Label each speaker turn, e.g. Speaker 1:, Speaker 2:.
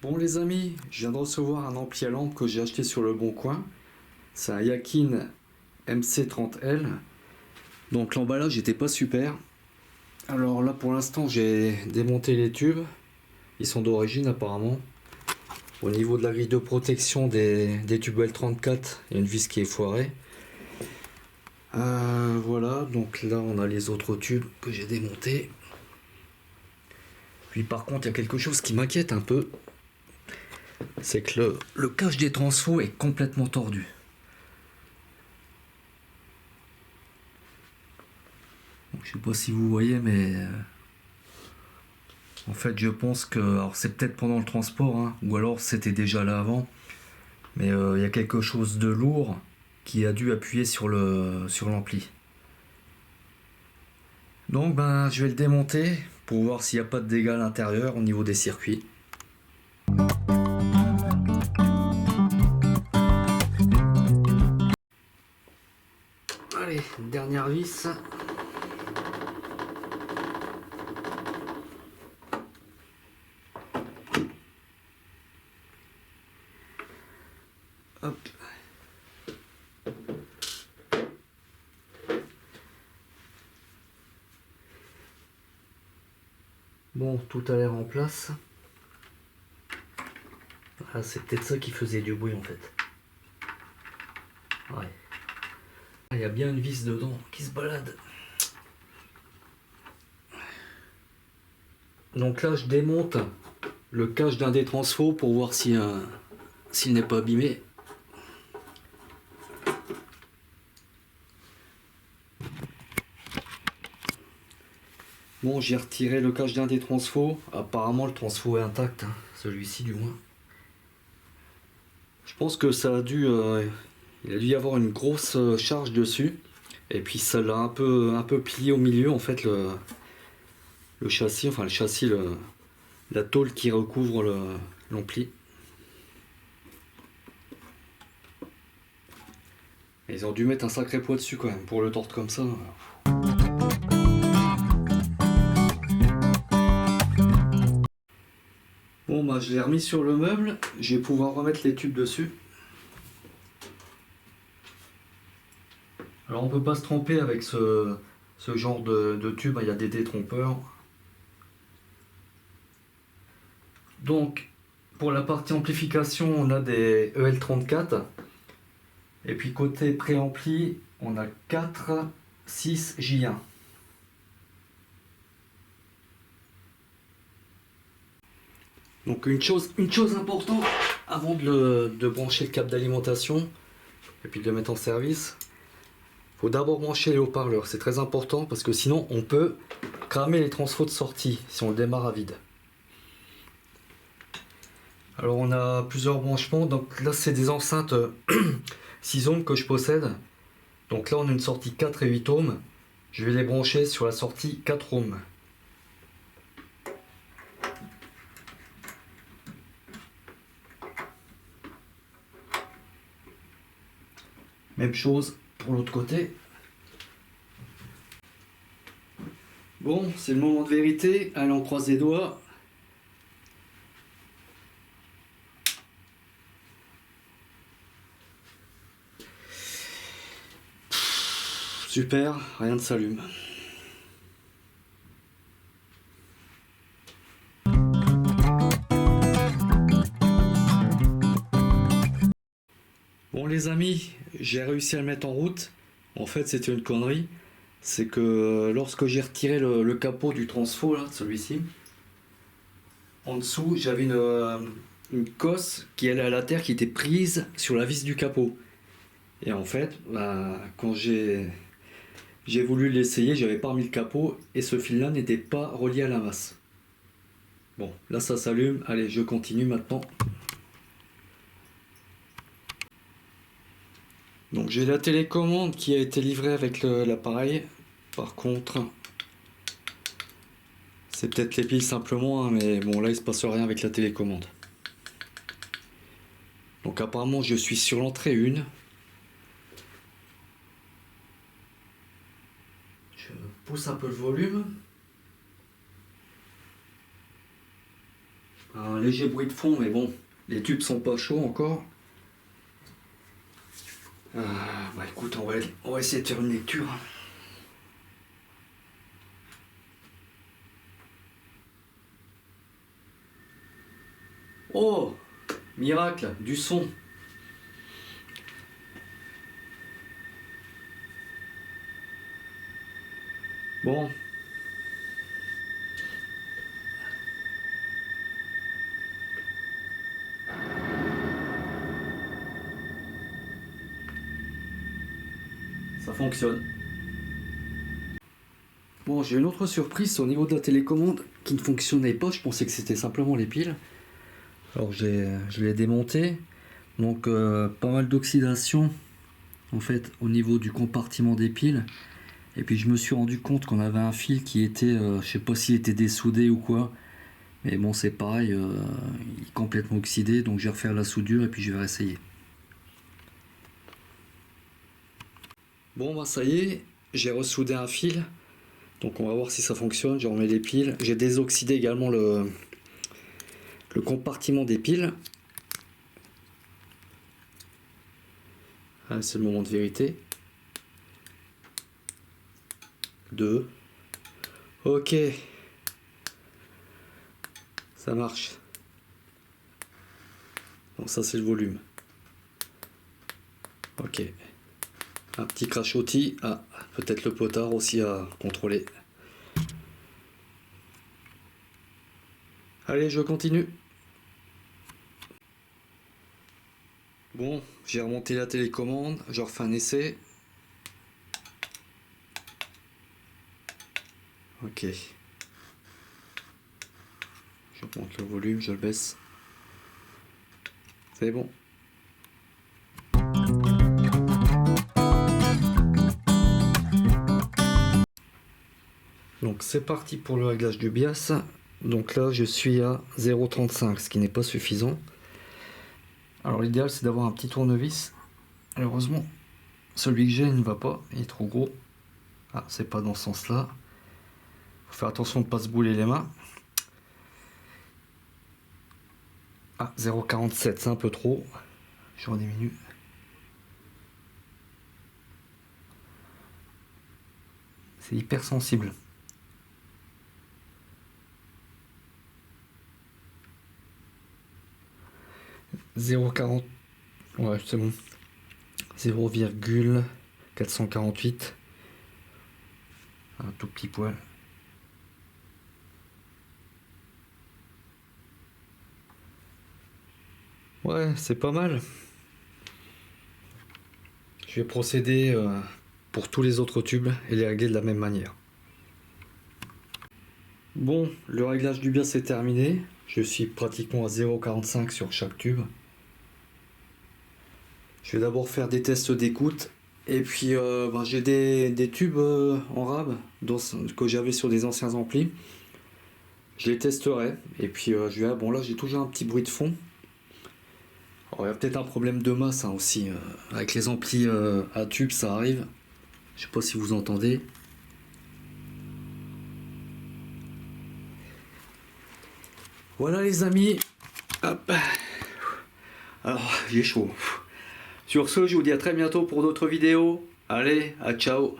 Speaker 1: Bon les amis, je viens de recevoir un ampli à lampe que j'ai acheté sur le bon coin. C'est un Yakin MC30L. Donc l'emballage n'était pas super. Alors là pour l'instant j'ai démonté les tubes. Ils sont d'origine apparemment. Au niveau de la grille de protection des tubes L34, il y a une vis qui est foirée. Voilà, donc là on a les autres tubes que j'ai démontés. Puis par contre il y a quelque chose qui m'inquiète un peu. C'est que le cache des transfos est complètement tordu. Donc, je sais pas si vous voyez, mais en fait je pense que, alors c'est peut-être pendant le transport, hein, ou alors c'était déjà là avant, mais il y a quelque chose de lourd qui a dû appuyer sur l'ampli. Donc ben je vais le démonter pour voir s'il n'y a pas de dégâts à l'intérieur au niveau des circuits. Allez, dernière vis. Hop. Bon, tout a l'air en place. Ah, c'est peut-être ça qui faisait du bruit en fait. Ouais. Il y a bien une vis dedans qui se balade. Donc là, je démonte le cache d'un des transfos pour voir s'il n'est pas abîmé. Bon, j'ai retiré le cache d'un des transfos. Apparemment, le transfo est intact, hein, celui-ci du moins. Je pense que ça a dû, il a dû y avoir une grosse charge dessus. Et puis ça l'a un peu plié au milieu en fait le châssis, enfin le châssis, la tôle qui recouvre l'ampli. Ils ont dû mettre un sacré poids dessus quand même pour le tordre comme ça. Bon bah je l'ai remis sur le meuble, je vais pouvoir remettre les tubes dessus. Alors on peut pas se tromper avec ce genre de tube, il y a des détrompeurs. Donc pour la partie amplification on a des EL34. Et puis côté préampli on a 4, 6 J1. Donc une chose importante avant de brancher le câble d'alimentation et puis de le mettre en service, il faut d'abord brancher les haut-parleurs, c'est très important parce que sinon on peut cramer les transfos de sortie si on le démarre à vide. Alors on a plusieurs branchements, donc là c'est des enceintes 6 ohms que je possède. Donc là on a une sortie 4 et 8 ohms, je vais les brancher sur la sortie 4 ohms. Même chose pour l'autre côté. Bon, c'est le moment de vérité. Allez, on croise les doigts. Super, rien ne s'allume. Bon les amis, j'ai réussi à le mettre en route. En fait c'était une connerie. C'est que lorsque j'ai retiré le capot du transfo, là, celui-ci, en dessous j'avais une cosse qui allait à la terre qui était prise sur la vis du capot. Et en fait, bah, quand j'ai voulu l'essayer, j'avais pas remis le capot et ce fil-là n'était pas relié à la masse. Bon, là ça s'allume. Allez, je continue maintenant. Donc j'ai la télécommande qui a été livrée avec l'appareil. Par contre, C'est peut-être les piles simplement, hein, mais bon là il se passe rien avec la télécommande. Donc apparemment je suis sur l'entrée 1. Je pousse un peu le volume. Un léger bruit de fond, mais bon, les tubes sont pas chauds encore. Bah écoute, on va essayer de faire une lecture. Oh, miracle, du son. Bon. Ça fonctionne. Bon, j'ai une autre surprise au niveau de la télécommande qui ne fonctionnait pas. Je pensais que c'était simplement les piles. Alors je l'ai démonté. Donc pas mal d'oxydation en fait au niveau du compartiment des piles. Et puis je me suis rendu compte qu'on avait un fil qui était, je sais pas s'il était dessoudé ou quoi. Mais bon, c'est pareil, il est complètement oxydé. Donc je vais refaire la soudure et puis je vais réessayer. Bon bah ça y est, j'ai ressoudé un fil. Donc on va voir si ça fonctionne. Je remets les piles. J'ai désoxydé également le compartiment des piles. Ah, c'est le moment de vérité. 2. Ok. Ça marche. Donc ça c'est le volume. Ok. Un petit crachotis. Ah, peut-être le potard aussi à contrôler. Allez, je continue. Bon, j'ai remonté la télécommande, je refais un essai. Ok. Je remonte le volume, je le baisse. C'est bon. Donc c'est parti pour le réglage du bias. Donc là je suis à 0,35, ce qui n'est pas suffisant. Alors l'idéal c'est d'avoir un petit tournevis. Malheureusement celui que j'ai ne va pas, il est trop gros. Ah, c'est pas dans ce sens là. Faut faire attention de ne pas se bouler les mains. Ah, 0,47, c'est un peu trop. Je rediminue. C'est hyper sensible. « 0,40. Ouais, c'est bon. 0,448. Un tout petit poil. Ouais, c'est pas mal. Je vais procéder pour tous les autres tubes et les régler de la même manière. Bon, le réglage du bias est terminé. Je suis pratiquement à 0,45 sur chaque tube. Je vais d'abord faire des tests d'écoute. Et puis j'ai des tubes en rab que j'avais sur des anciens amplis. Je les testerai. Et puis je verrai. Bon là j'ai toujours un petit bruit de fond. Alors, il y a peut-être un problème de masse hein, aussi. Avec les amplis à tubes ça arrive. Je sais pas si vous entendez. Voilà les amis. Hop. Alors j'ai chaud. Sur ce, je vous dis à très bientôt pour d'autres vidéos. Allez, à ciao.